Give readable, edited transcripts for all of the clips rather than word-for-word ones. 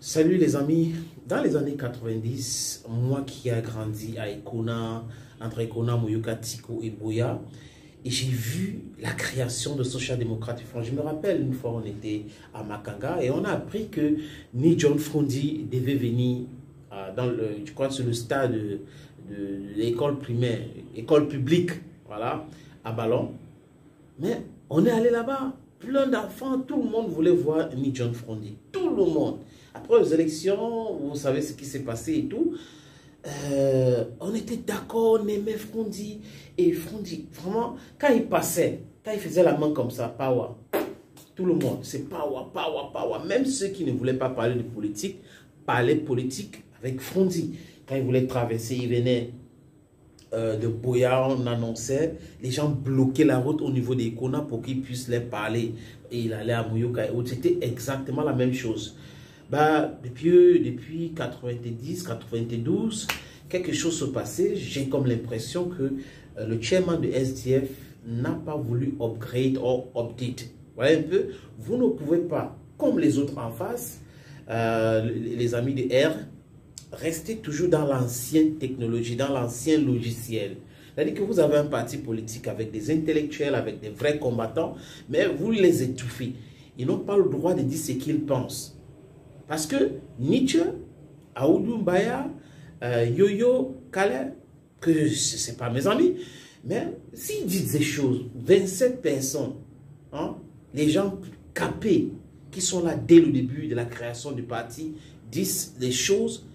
Salut les amis, dans les années 90, moi qui ai grandi à Ekona, entre Ekona, Moyoka, Tiko et Boya, et j'ai vu la création de social-démocrate. Je me rappelle une fois on était à Makanga et on a appris que ni John Frondi devait venir je crois sur le stade de l'école primaire, école publique, voilà, à Ballon. Mais on est allé là-bas, plein d'enfants, tout le monde voulait voir ni John Frondi, tout le monde. Après les élections, vous savez ce qui s'est passé et tout. On était d'accord, on aimait Frondi. Et Frondi, vraiment, quand il passait, quand il faisait la main comme ça, power, tout le monde, c'est power, power, power. Même ceux qui ne voulaient pas parler de politique, parlaient politique avec Frondi. Quand il voulait traverser, il venait de Boya, on annonçait, les gens bloquaient la route au niveau des Kona pour qu'ils puissent les parler. Et il allait à Moyoka et autres. C'était exactement la même chose. Bah, depuis 90, 92, quelque chose se passait. J'ai comme l'impression que le chairman de SDF n'a pas voulu upgrade ou update. Vous voyez un peu, vous ne pouvez pas, comme les autres en face, les amis de R, rester toujours dans l'ancienne technologie, dans l'ancien logiciel. C'est-à-dire que vous avez un parti politique avec des intellectuels, avec des vrais combattants, mais vous les étouffez. Ils n'ont pas le droit de dire ce qu'ils pensent. Parce que Nietzsche, Aoudou Mbaya, Yo-Yo, Kale, que ce n'est pas mes amis, mais s'ils disent des choses, 27 personnes, hein, les gens capés qui sont là dès le début de la création du parti, disent des choses,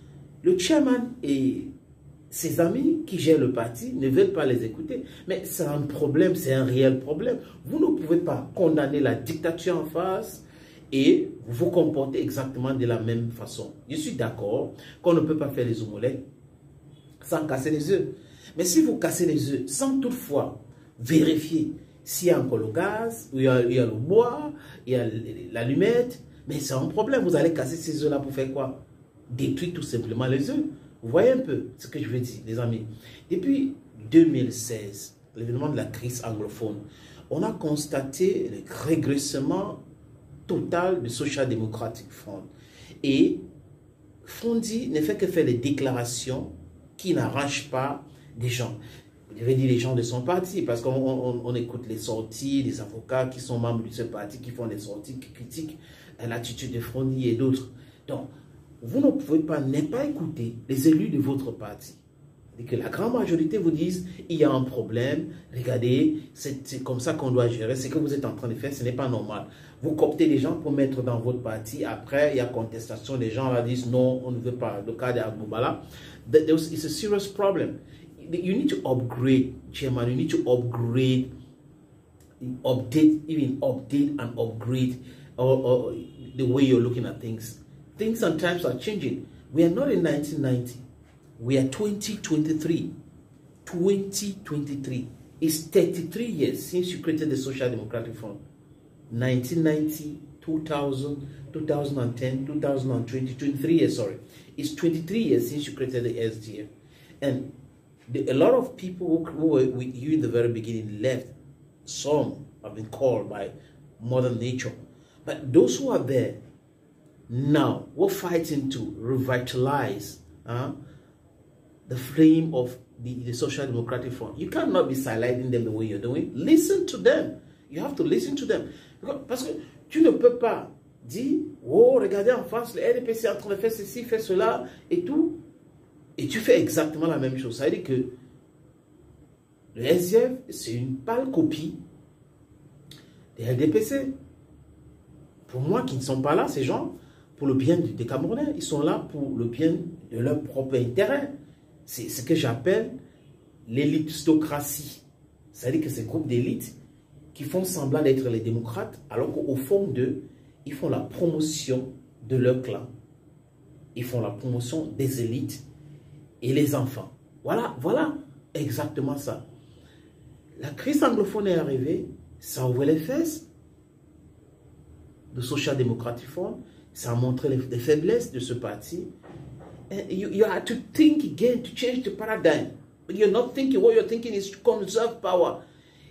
le chairman et ses amis qui gèrent le parti ne veulent pas les écouter. Mais c'est un problème, c'est un réel problème. Vous ne pouvez pas condamner la dictature en face et vous vous comportez exactement de la même façon. Je suis d'accord qu'on ne peut pas faire les omelettes sans casser les œufs. Mais si vous cassez les œufs sans toutefois vérifier s'il y a encore le gaz, il y a le bois, il y a l'allumette, mais c'est un problème. Vous allez casser ces œufs-là pour faire quoi? Détruire tout simplement les œufs. Vous voyez un peu ce que je veux dire, les amis. Depuis 2016, l'événement de la crise anglophone, on a constaté le régressement total de Social Democratic Front. Et Frondi ne fait que faire des déclarations qui n'arrangent pas des gens. Je vais dire les gens de son parti, parce qu'on écoute les sorties des avocats qui sont membres de ce parti, qui font des sorties, qui critiquent l'attitude de Frondi et d'autres. Donc, vous ne pouvez pas ne pas écouter les élus de votre parti. Et que la grande majorité vous dise, il y a un problème, regardez, c'est comme ça qu'on doit gérer, ce que vous êtes en train de faire, ce n'est pas normal. Vous cooptez les gens pour mettre dans votre parti, après il y a contestation, les gens là disent non, on ne veut pas, le cas d'Agboubala. It's a serious problem. You need to upgrade, Chairman, you need to upgrade, update and upgrade the way you're looking at things. Things and times are changing. We are not in 1990. We are 2023. 2023. It's 33 years since you created the Social Democratic Front. 1990, 2000, 2010, 2020, 23 years, sorry. It's 23 years since you created the SDF. And a lot of people who were with you in the very beginning left. Some have been called by Mother Nature. But those who are there, now, we're fighting to revitalize the flame of the Social Democratic Front. You cannot be silencing them the way you're doing. Listen to them. You have to listen to them. Parce que tu ne peux pas dire, oh, regardez en face, le RDPC est en train de faire ceci, fait cela, et tout. Et tu fais exactement la même chose. Ça veut dire que le SDF, c'est une pâle copie des RDPC. Pour moi, qui ne sont pas là, ces gens, pour le bien des Camerounais. Ils sont là pour le bien de leur propre intérêt. C'est ce que j'appelle l'élitistocratie. C'est-à-dire que ces groupes d'élites qui font semblant d'être les démocrates, alors qu'au fond d'eux, ils font la promotion de leur clan. Ils font la promotion des élites et les enfants. Voilà exactement ça. La crise anglophone est arrivée, ça a ouvert les fesses de Social Democratic Front. Ça a montré les faiblesses de ce parti. And you have to think again to change the paradigm. But you're not thinking. What you're thinking is to conserve power.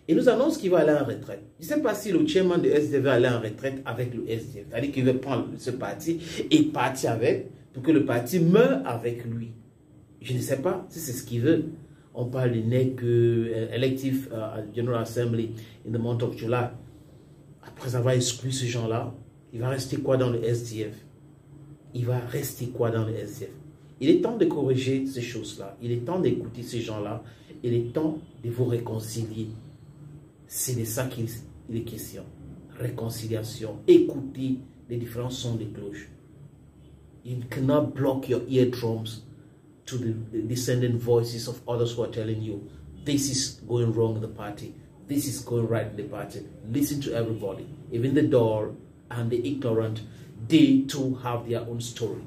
Il nous annonce qu'il va aller en retraite. Je ne sais pas si le chairman de SDF va aller en retraite avec le SDF. C'est-à-dire qu'il veut prendre ce parti et partir avec, pour que le parti meure avec lui. Je ne sais pas si c'est ce qu'il veut. On parle du NEC Elective General Assembly in the month of July. Après avoir exclu ce gens-là, il va rester quoi dans le SDF? Il va rester quoi dans le SDF? Il est temps de corriger ces choses-là. Il est temps d'écouter ces gens-là. Il est temps de vous réconcilier. C'est de ça qu'il est question. Réconciliation. Écoutez les différents sons des cloches. You cannot block your eardrums to the descending voices of others who are telling you this is going wrong in the party. This is going right in the party. Listen to everybody. Even the dull and the ignorant, they too have their own story.